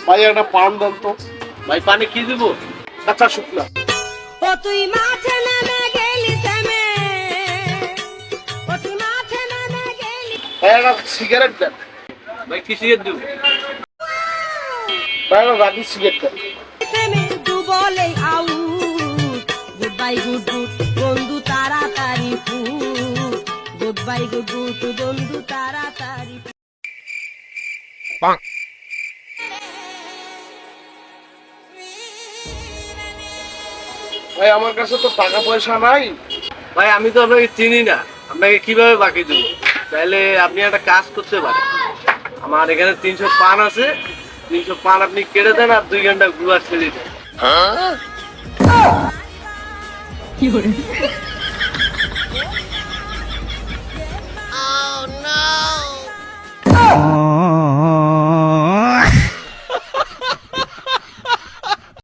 ভাই একটা পান দেন তো। ভাই পানি কি দিব? কাঁচা শুকনা। ও তুই মাঠে নেমে গেলি থেমে, ও তুই মাঠে নেমে গেলি ভাই একটা সিগারেট দেন। ভাই কি সিগারেট দিব? ভাই একটা রাগি সিগারেট দেন। থেমে, তু বলে out, good bye good good, বন্ধু তাড়াতাড়ি foot, good bye good good, বন্ধু তাড়াতাড়ি। ভাই আমার কাছে তো টাকা পয়সা নাই। ভাই আমি তো আপনাকে চিনি না, আপনাকে কিভাবে বাকি দেব? তাহলে আপনি একটা কাজ করতে পারেন, আমার এখানে 300 পান আছে, 300 পান আপনি কেটে দেন আর 2 ঘন্টা গুয়া ছেড়ে দেন। কি করে? Oh no!